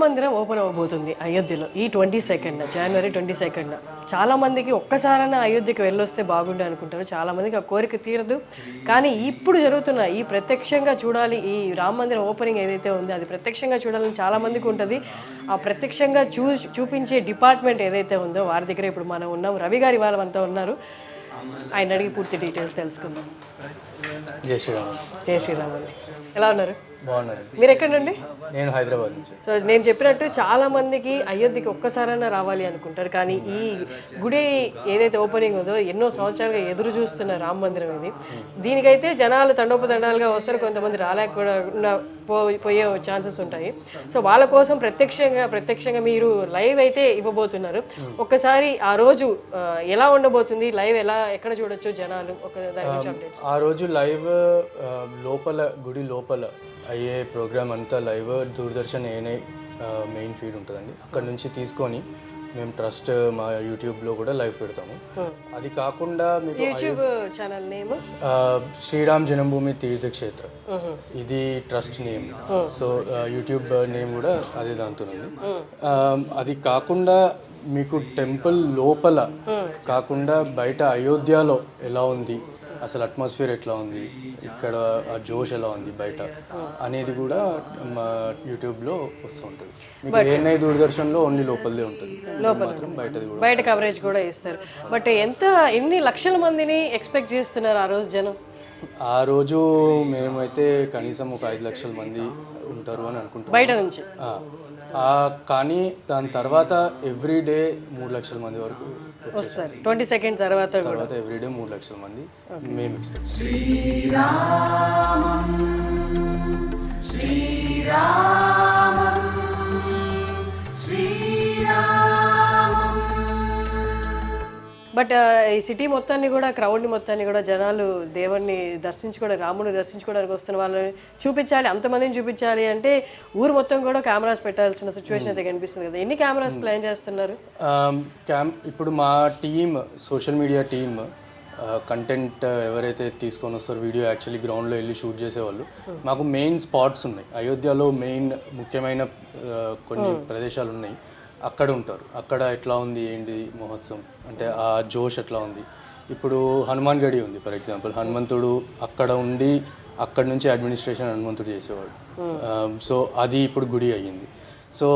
మందిరం ఓపెన్ అవ్వబోతుంది అయోధ్యలో ఈ 22nd జనవరి 22nd. చాలామందికి ఒక్కసారైనా అయోధ్యకి వెళ్ళొస్తే బాగుండే అనుకుంటారు, చాలామందికి ఆ కోరిక తీరదు. కానీ ఇప్పుడు జరుగుతున్న ఈ ప్రత్యక్షంగా చూడాలి, ఈ రామ మందిరం ఓపెనింగ్ ఏదైతే ఉందో అది ప్రత్యక్షంగా చూడాలని చాలామందికి ఉంటుంది. ఆ ప్రత్యక్షంగా చూపించే డిపార్ట్మెంట్ ఏదైతే ఉందో వారి దగ్గర ఇప్పుడు మనం ఉన్నాం. రవి గారి వాళ్ళంతా ఉన్నారు, ఆయన అడిగి పూర్తి డీటెయిల్స్ తెలుసుకుందాం. జై శ్రీరామ్. జై శ్రీరామ్ అండి, ఎలా ఉన్నారు? బాగున్నారు. మీరు ఎక్కడి నుండి? నేను హైదరాబాద్ నుంచి. సో నేను చెప్పినట్టు చాలా మందికి అయోధ్యకి ఒక్కసారైనా రావాలి అనుకుంటారు, కానీ ఈ గుడి ఏదైతే ఓపెనింగ్ ఉందో ఎన్నో సంవత్సరాలుగా ఎదురు చూస్తున్న రామ మందిరం ఇది. దీనికైతే జనాలు తండోపతండాలుగా వస్తారు, కొంతమంది రాలేకుండా పోయే ఛాన్సెస్ ఉంటాయి. సో వాళ్ళ కోసం ప్రత్యక్షంగా మీరు లైవ్ అయితే ఇవ్వబోతున్నారు. ఒక్కసారి ఆ రోజు ఎలా ఉండబోతుంది, లైవ్ ఎక్కడ చూడొచ్చు జనాలు, ఒక దాని గురించి అప్డేట్స్. ఆ రోజు లైవ్ లోపల గుడి లోపల అయ్యే ప్రోగ్రామ్ అంతా live Doordarshan ANI main feed ఉంటుందండి. అక్కడ నుంచి తీసుకొని మేము ట్రస్ట్ మా యూట్యూబ్లో కూడా లైవ్ పెడతాము. అది కాకుండా మీకు యూట్యూబ్ ఛానల్ నేమ్ శ్రీరామ్ జన్మభూమి తీర్థక్షేత్ర, ఇది trust name. So YouTube name కూడా అదే దాంతో ఉంది. అది కాకుండా మీకు టెంపుల్ లోపల కాకుండా బయట అయోధ్యలో ఎలా ఉంది, అసలు అట్మాస్ఫియర్ ఎట్లా ఉంది, ఇక్కడ ఆ జోష్ ఎలా ఉంది బయట అనేది కూడా మా యూట్యూబ్లో వస్తూ ఉంటుంది. మీకు ఏఎన్ఐ దూరదర్శన్లో ఓన్లీ లోపలదే ఉంటుంది, మాత్రం బయటది కూడా బయట కవరేజ్ కూడా ఇస్తారు. బట్ ఎన్ని లక్షల మందిని ఎక్స్పెక్ట్ చేస్తున్నారు ఆ రోజు జనం? ఆ రోజు మేమైతే కనీసం ఒక 5 లక్షల మంది ఉంటారు అని అనుకుంటాం బయట నుంచి. కానీ దాని తర్వాత ఎవ్రీ డే 3 లక్షల మంది వరకు వస్తారు. 22nd తర్వాత ఎవ్రీ డే 3 లక్షల మంది మేము ఎక్స్పెక్ట్. బట్ ఈ సిటీ మొత్తాన్ని కూడా, క్రౌడ్ని మొత్తాన్ని కూడా జనాలు దేవుణ్ణి దర్శించుకోవడానికి, రాముడిని దర్శించుకోవడానికి వస్తున్న వాళ్ళని చూపించాలి, అంతమందిని చూపించాలి అంటే ఊరు మొత్తం కూడా కెమెరాస్ పెట్టాల్సిన సిచ్యువేషన్ అయితే కనిపిస్తుంది కదా. ఎన్ని కెమెరాస్ ప్లాన్ చేస్తున్నారు? ఇప్పుడు మా team, social media team, content ఎవరైతే తీసుకొని వస్తారో, వీడియో యాక్చువల్లీ గ్రౌండ్లో వెళ్ళి షూట్ చేసేవాళ్ళు, మాకు మెయిన్ స్పాట్స్ ఉన్నాయి అయోధ్యలో. మెయిన్ ముఖ్యమైన కొన్ని ప్రదేశాలు ఉన్నాయి, అక్కడ ఉంటారు. అక్కడ ఎట్లా ఉంది ఏంటి మహోత్సవం అంటే ఆ జోష్ ఎట్లా ఉంది. ఇప్పుడు హనుమాన్ గడి ఉంది ఫర్ ఎగ్జాంపుల్, హనుమంతుడు అక్కడ ఉండి అక్కడ నుంచి అడ్మినిస్ట్రేషన్ హనుమంతుడు చేసేవాడు. సో అది ఇప్పుడు గుడి అయ్యింది. సో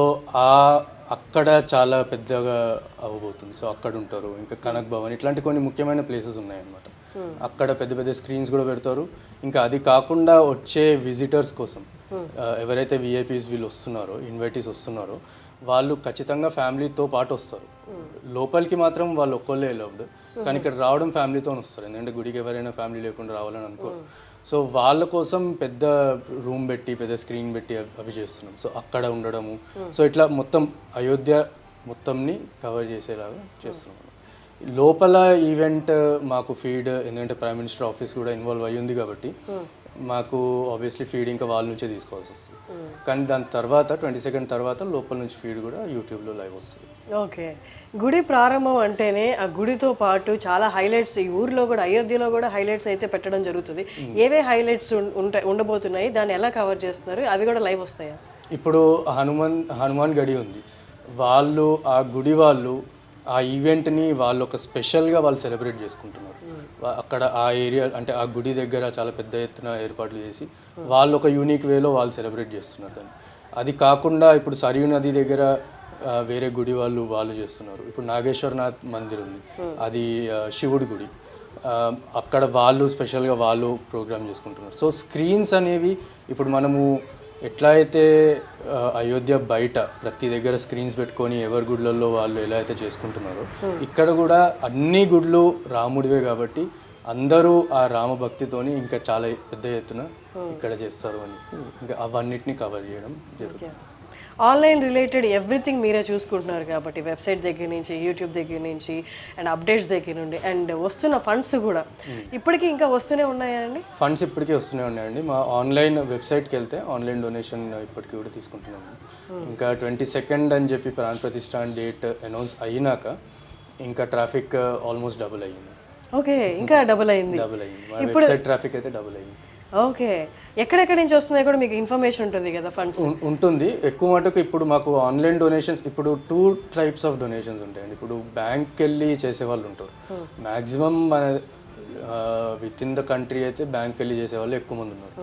అక్కడ చాలా పెద్దగా అవ్వబోతుంది. సో అక్కడ ఉంటారు. ఇంకా కనక్ భవన్, ఇట్లాంటి కొన్ని ముఖ్యమైన ప్లేసెస్ ఉన్నాయన్నమాట. అక్కడ పెద్ద పెద్ద స్క్రీన్స్ కూడా పెడతారు. ఇంకా అది కాకుండా వచ్చే విజిటర్స్ కోసం ఎవరైతే విఐపీస్ వీళ్ళు వస్తున్నారో, ఇన్వైటీస్ వస్తున్నారో, వాళ్ళు ఖచ్చితంగా ఫ్యామిలీతో పాటు వస్తారు. లోపలికి మాత్రం వాళ్ళు ఒక్కళ్ళే అలౌడ్, కానీ ఇక్కడ రావడం ఫ్యామిలీతో వస్తారు. ఎందుకంటే గుడికి ఎవరైనా ఫ్యామిలీ లేకుండా రావాలని అనుకోరు. సో వాళ్ళ కోసం పెద్ద రూమ్ పెట్టి, పెద్ద స్క్రీన్ పెట్టి అవి చేస్తున్నాం. సో అక్కడ ఉండడము, సో ఇట్లా మొత్తం అయోధ్య మొత్తంని కవర్ చేసేలాగా చేస్తున్నాం. లోపల ఈవెంట్ మాకు ఫీడ్, ఎందుకంటే ప్రైమ్ మినిస్టర్ ఆఫీస్ కూడా ఇన్వాల్వ్ అయ్యి ఉంది కాబట్టి మాకు ఆబ్వియస్లీ ఫీడ్ ఇంకా వాళ్ళ నుంచే తీసుకోవాల్సి వస్తుంది. కానీ దాని తర్వాత 22nd తర్వాత లోపల నుంచి ఫీడ్ కూడా యూట్యూబ్లో లైవ్ వస్తుంది. ఓకే, గుడి ప్రారంభం అంటేనే ఆ గుడితో పాటు చాలా హైలైట్స్ ఈ ఊర్లో కూడా, అయోధ్యలో కూడా హైలైట్స్ అయితే పెట్టడం జరుగుతుంది. ఏవే హైలైట్స్ ఉండబోతున్నాయి, దాన్ని ఎలా కవర్ చేస్తున్నారు, అవి కూడా లైవ్ వస్తాయా? ఇప్పుడు హనుమాన్ గడి ఉంది, వాళ్ళు ఆ గుడి వాళ్ళు ఆ ఈవెంట్ని వాళ్ళు ఒక స్పెషల్గా వాళ్ళు సెలబ్రేట్ చేసుకుంటున్నారు. అక్కడ ఆ ఏరియా అంటే ఆ గుడి దగ్గర చాలా పెద్ద ఎత్తున ఏర్పాట్లు చేసి వాళ్ళు ఒక యూనిక్ వేలో వాళ్ళు సెలబ్రేట్ చేస్తున్నారు దాన్ని. అది కాకుండా ఇప్పుడు సరియు నది దగ్గర వేరే గుడి వాళ్ళు చేస్తున్నారు. ఇప్పుడు నాగేశ్వరనాథ్ మందిర్ ఉంది, అది శివుడి గుడి, అక్కడ వాళ్ళు స్పెషల్గా వాళ్ళు ప్రోగ్రామ్ చేసుకుంటున్నారు. సో స్క్రీన్స్ అనేవి ఇప్పుడు మనము ఎట్లా అయితే అయోధ్య బయట ప్రతి దగ్గర స్క్రీన్స్ పెట్టుకొని ఎవరి గుడ్లలో వాళ్ళు ఎలా అయితే చేసుకుంటున్నారో, ఇక్కడ కూడా అన్ని గుడ్లు రాముడివే కాబట్టి అందరూ ఆ రామభక్తితోని ఇంకా చాలా పెద్ద ఎత్తున ఇక్కడ చేస్తారు అని ఇంకా అవన్నిటిని కవర్ చేయడం జరుగుతుంది. ఆన్లైన్ రిలేటెడ్ ఎవ్రీథింగ్ మీరే చూసుకుంటున్నారు కాబట్టి, వెబ్సైట్ దగ్గర నుంచి, యూట్యూబ్ దగ్గర నుంచి, అండ్ అప్డేట్స్ దగ్గర నుండి, అండ్ వస్తున్న ఫండ్స్ కూడా ఇప్పటికీ ఇంకా వస్తూనే ఉన్నాయండి? ఫండ్స్ ఇప్పటికీ వస్తూనే ఉన్నాయండి. మా ఆన్లైన్ వెబ్సైట్కి వెళ్తే ఆన్లైన్ డొనేషన్ ఇప్పటికీ కూడా తీసుకుంటున్నాము. ఇంకా 22nd అని చెప్పి ప్రాణ ప్రతిష్ఠ డేట్ అనౌన్స్ అయినాక ఇంకా ట్రాఫిక్ ఆల్మోస్ట్ డబుల్ అయ్యింది. ఓకే, ఇంకా డబుల్ అయింది. వెబ్సైట్ ట్రాఫిక్ అయితే డబుల్ అయింది. ఓకే, ఎక్కడెక్కడి నుంచి వస్తున్నాయి కూడా మీకు ఇన్ఫర్మేషన్ ఉంటుంది కదా ఫండ్స్? ఉంటుంది. ఎక్కువ మటుకు ఇప్పుడు మాకు ఆన్లైన్ డొనేషన్స్, ఇప్పుడు 2 టైప్స్ ఆఫ్ డొనేషన్స్ ఉంటాయండి. ఇప్పుడు బ్యాంక్కి వెళ్ళి చేసేవాళ్ళు ఉంటారు. మ్యాక్సిమం మన విత్ ఇన్ ద కంట్రీ అయితే బ్యాంక్కి వెళ్ళి చేసేవాళ్ళు ఎక్కువ మంది ఉన్నారు.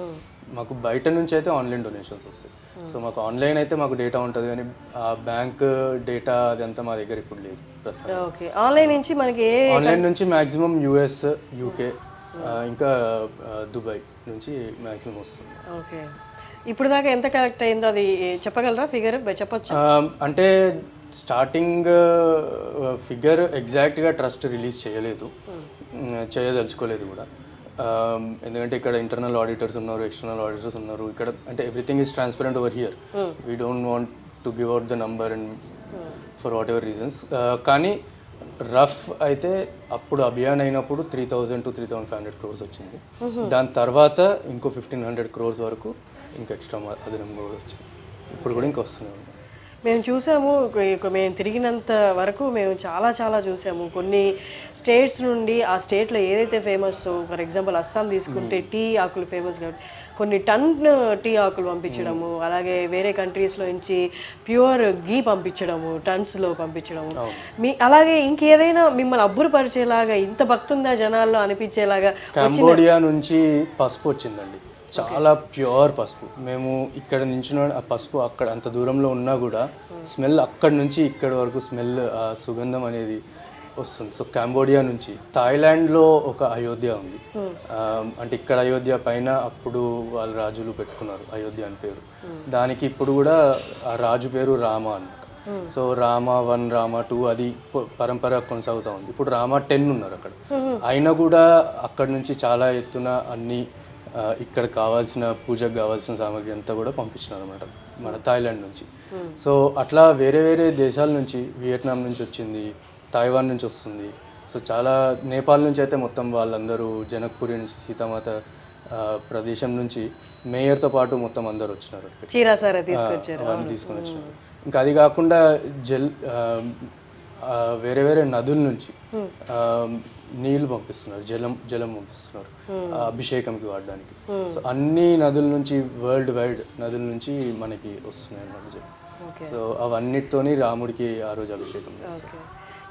మాకు బయట నుంచి అయితే ఆన్లైన్ డొనేషన్స్ వస్తాయి. సో మాకు ఆన్లైన్ అయితే మాకు డేటా ఉంటుంది, కానీ ఆ బ్యాంక్ డేటా అదంతా మా దగ్గర ఇప్పుడు లేదు ప్రస్తుతం. ఓకే, ఆన్లైన్ నుంచి మనకి ఆన్లైన్ నుంచి మ్యాక్సిమం యుఎస్, యూకే, ఇంకా దుబాయ్ నుంచి మ్యాక్సిమం వస్తుంది. ఓకే, ఇప్పుడు దాకా ఎంత కలెక్ట్ అయిందో అది చెప్పగలరా? ఫిగర్ చెప్పొచ్చు అంటే స్టార్టింగ్ ఫిగర్ ఎగ్జాక్ట్గా ట్రస్ట్ రిలీజ్ చేయలేదు, చేయదలుచుకోలేదు కూడా. ఎందుకంటే ఇక్కడ ఇంటర్నల్ ఆడిటర్స్ ఉన్నారు, ఎక్స్టర్నల్ ఆడిటర్స్ ఉన్నారు. ఇక్కడ అంటే everything is transparent over here. We don't want to give out the number and for what ever reasons. కానీ రఫ్ అయితే అప్పుడు అభియాన్ అయినప్పుడు 3,000 to 3,500 crores వచ్చింది. దాని తర్వాత ఇంకో 1,500 crores వరకు ఇంకా ఎక్స్ట్రా అదనంగా కూడా వచ్చింది. ఇప్పుడు కూడా ఇంకా వస్తున్నాయి. మేము చూసాము, మేము తిరిగినంత వరకు మేము చాలా చాలా చూసాము. కొన్ని స్టేట్స్ నుండి ఆ స్టేట్లో ఏదైతే ఫేమస్, ఫర్ ఎగ్జాంపుల్ అస్సాం తీసుకుంటే టీ ఆకులు ఫేమస్ కాబట్టి కొన్ని టన్ టీ ఆకులు పంపించడము, అలాగే వేరే కంట్రీస్లో నుంచి ప్యూర్ గీ పంపించడము, టన్స్లో పంపించడము. అలాగే ఇంకేదైనా మిమ్మల్ని అబ్బురపరిచేలాగా, ఇంత భక్తి ఉందా జనాల్లో అనిపించేలాగా? కంబోడియా నుంచి పసుపు వచ్చిందండి, చాలా ప్యూర్ పసుపు. మేము ఇక్కడ నుంచి ఆ పసుపు అక్కడ అంత దూరంలో ఉన్నా కూడా స్మెల్ అక్కడ నుంచి ఇక్కడ వరకు స్మెల్, సుగంధం అనేది వస్తుంది. సో కంబోడియా నుంచి. థాయిలాండ్లో ఒక అయోధ్య ఉంది, అంటే ఇక్కడ అయోధ్య పైన అప్పుడు వాళ్ళ రాజులు పెట్టుకున్నారు అయోధ్య అని పేరు. దానికి ఇప్పుడు కూడా ఆ రాజు పేరు రామ అన్నమాట. సో రామ 1, రామ 2 అది పరంపర కొనసాగుతూ ఉంది. ఇప్పుడు రామ 10 ఉన్నారు అక్కడ. అయినా కూడా అక్కడ నుంచి చాలా ఎత్తున అన్ని ఇక్కడ కావాల్సిన పూజకు కావాల్సిన సామాగ్రి అంతా కూడా పంపించినారు అనమాట మన థాయిలాండ్ నుంచి. సో అట్లా వేరే వేరే దేశాల నుంచి, వియట్నాం నుంచి వచ్చింది, తైవాన్ నుంచి వస్తుంది. సో చాలా నేపాల్ నుంచి అయితే మొత్తం వాళ్ళందరూ జనక్పూరి నుంచి సీతామాత ప్రదేశం నుంచి మేయర్తో పాటు మొత్తం అందరు వచ్చినారు. అవన్నీ తీసుకొని వచ్చినారు. ఇంకా అది కాకుండా వేరే వేరే నదుల నుంచి నీళ్లు పంపిస్తున్నారు, జలం పంపిస్తున్నారు అభిషేకంకి వాడడానికి. సో అన్ని నదుల నుంచి, వరల్డ్ వైడ్ నదుల నుంచి మనకి వస్తున్నాయి అన్నమాట. సో అవన్నిటితోని రాముడికి ఆ రోజు అభిషేకం చేస్తారు.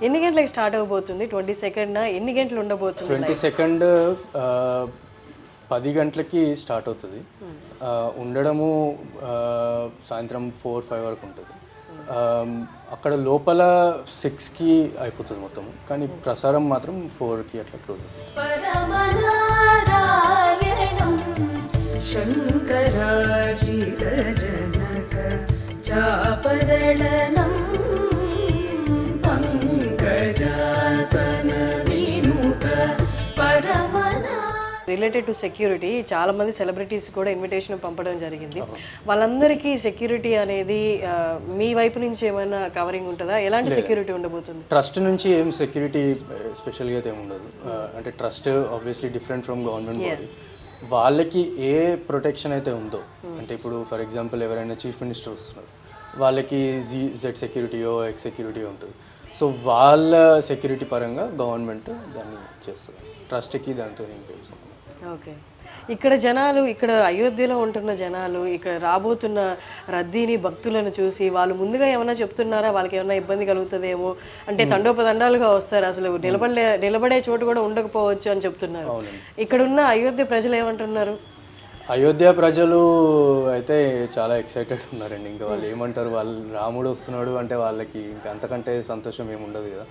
ఎన్ని గంటలకు స్టార్ట్ అవబోతుంది? 22nd ఎన్ని గంటలు ఉండబోతుంది? 22nd 10 గంటలకి స్టార్ట్ అవుతుంది. ఉండడము సాయంత్రం 4-5 వరకు ఉంటుంది. అక్కడ లోపల 6కి అయిపోతుంది మొత్తం, కానీ ప్రసారం మాత్రం 4కి అట్లా క్లోజ్ అవుతుంది. రిలేటెడ్ టు సెక్యూరిటీ, చాలా మంది సెలబ్రిటీస్ కూడా ఇన్విటేషన్ పంపడం జరిగింది. వాళ్ళందరికీ సెక్యూరిటీ అనేది మీ వైపు నుంచి ఏమైనా కవరింగ్ ఉంటుందా? ఎలాంటి సెక్యూరిటీ ఉండబోతుంది? ట్రస్ట్ నుంచి ఏం సెక్యూరిటీ స్పెషల్గా అయితే ఏమి ఉండదు. అంటే trust obviously different from government body. వాళ్ళకి ఏ ప్రొటెక్షన్ అయితే ఉందో, అంటే ఇప్పుడు ఫర్ ఎగ్జాంపుల్ ఎవరైనా చీఫ్ మినిస్టర్ వస్తున్నారు, వాళ్ళకి జెడ్ సెక్యూరిటీయో ఎక్స్ సెక్యూరిటీయో ఉంటుంది. సో వాళ్ళ సెక్యూరిటీ పరంగా గవర్నమెంట్ దాన్ని చేస్తుంది. ట్రస్ట్కి దాంతో ఇంకేం సంబంధం. ఓకే, ఇక్కడ జనాలు, ఇక్కడ అయోధ్యలో ఉంటున్న జనాలు ఇక్కడ రాబోతున్న రద్దీని, భక్తులను చూసి వాళ్ళు ముందుగా ఏమైనా చెప్తున్నారా? వాళ్ళకి ఏమైనా ఇబ్బంది కలుగుతుందేమో, అంటే తండోపతండాలుగా వస్తారు, అసలు నిలబడే చోటు కూడా ఉండకపోవచ్చు అని చెప్తున్నారు. ఇక్కడున్న అయోధ్య ప్రజలు ఏమంటున్నారు? అయోధ్య ప్రజలు అయితే చాలా ఎక్సైటెడ్ ఉన్నారండి. ఇంకా వాళ్ళు ఏమంటారు, వాళ్ళు రాముడు వస్తున్నాడు అంటే వాళ్ళకి ఇంకా అంతకంటే సంతోషం ఏమి ఉండదు కదా.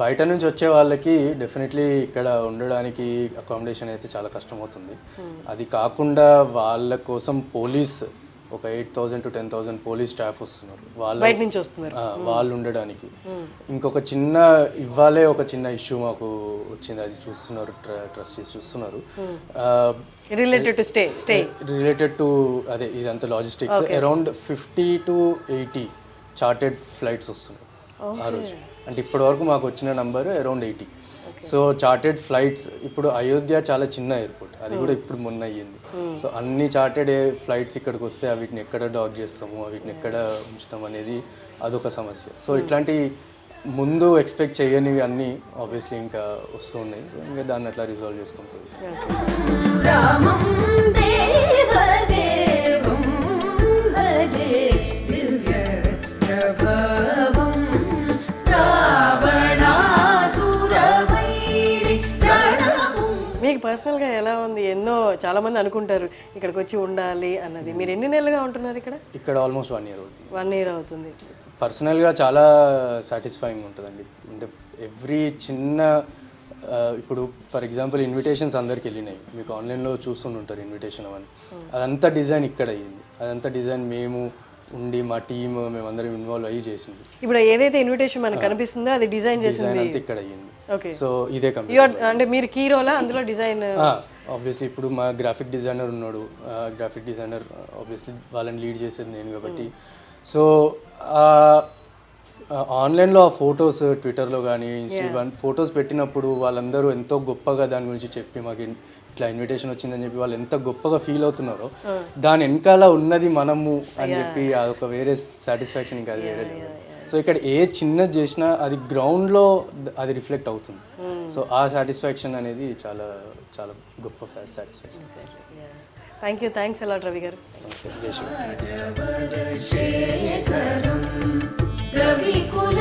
బయట నుంచి వచ్చే వాళ్ళకి డెఫినెట్లీ ఇక్కడ ఉండడానికి అకామిడేషన్ అయితే చాలా కష్టమవుతుంది. అది కాకుండా వాళ్ళ కోసం పోలీస్ ఒక 8,000 to 10,000 పోలీస్ స్టాఫ్ వస్తున్నారు వాళ్ళు ఉండడానికి. ఇంకొక చిన్న ఇవ్వాలే ఒక చిన్న ఇష్యూ మాకు వచ్చింది, అది చూస్తున్నారు ట్రస్టీస్ చూస్తున్నారు. రిలేటెడ్ టు అదే ఇదంతా logistics. Around 50 to 80 chartered flights వస్తున్నాయి ఆ రోజు. అంటే ఇప్పటి వరకు మాకు వచ్చిన number around 80. So chartered flights, ఇప్పుడు అయోధ్య చాలా చిన్న ఎయిర్పోర్ట్, అది కూడా ఇప్పుడు మొన్న అయ్యింది. సో అన్ని చార్టెడ్ ఫ్లైట్స్ ఇక్కడికి వస్తే వీటిని ఎక్కడ డాక్ చేస్తాము, వీటిని ఎక్కడ ఉంచుతాం అనేది అదొక సమస్య. సో ఇట్లాంటి ముందు ఎక్స్పెక్ట్ చేయనివి అన్నీ ఆబ్వియస్లీ ఇంకా వస్తున్నాయి. సో ఇంకా దాన్ని అట్లా రిజాల్వ్ చేసుకుంటుంది. రామం దేవదేవం భజే దివ్య ప్రభవం రావణాసురవైరి రణము. మీకు పర్సనల్గా ఎలా ఉంది? చాలామంది అనుకుంటారు ఇక్కడికి వచ్చి ఉండాలి అన్నది. మీరు ఎన్ని నెలలుగా ఉంటున్నారు ఇక్కడ? ఇక్కడ ఆల్మోస్ట్ 1 year అవుతుంది. 1 year అవుతుంది. పర్సనల్గా చాలా సాటిస్ఫైయింగ్ ఉంటుందండి. అంటే ఎవ్రీ చిన్న ఇప్పుడు ఫర్ ఎగ్జాంపుల్ ఇన్విటేషన్స్ అందరికి వెళ్ళినాయి, మీకు ఆన్లైన్లో చూస్తుంటారు ఇన్విటేషన్ అవన్నీ. అదంతా డిజైన్ ఇక్కడ అయ్యింది. అదంతా డిజైన్ మేము ఉండి మా టీమ్ మేమందరం ఇన్వాల్వ్ అయ్యి చేసింది. ఇప్పుడు ఏదైతే ఇన్విటేషన్ మనకు కనిపిస్తుందో అది డిజైన్ చేసింది అంతా ఇక్కడ అయ్యింది. ఓకే. సో ఇదే కంపెనీ. అంటే మీరు కీ రోలా అందులో డిజైన్? ఆబ్వియస్లీ ఇప్పుడు మా గ్రాఫిక్ డిజైనర్ ఉన్నాడు. గ్రాఫిక్ డిజైనర్ ఆబ్వియస్లీ వాళ్ళని లీడ్ చేసేది నేను కాబట్టి. సో ఆన్లైన్లో ఆ ఫొటోస్ ట్విట్టర్లో కానీ ఇన్స్టాగ్రామ్ ఫొటోస్ పెట్టినప్పుడు వాళ్ళందరూ ఎంతో గొప్పగా దాని గురించి చెప్పి మాకు ఇట్లా ఇన్విటేషన్ వచ్చిందని చెప్పి వాళ్ళు ఎంత గొప్పగా ఫీల్ అవుతున్నారో దాని వెనకాల ఉన్నది మనము అని చెప్పి అదొక వేరే సాటిస్ఫాక్షన్, ఇంకా అది వేరే. సో ఇక్కడ ఏ చిన్నది చేసినా అది గ్రౌండ్లో అది రిఫ్లెక్ట్ అవుతుంది. సో ఆ సాటిస్ఫాక్షన్ అనేది చాలా చాలా గొప్ప సాటిస్ఫాక్షన్. థ్యాంక్స్ అలాట్ రవి గారు. నమస్కారం. జై శ్రీ. రవికుల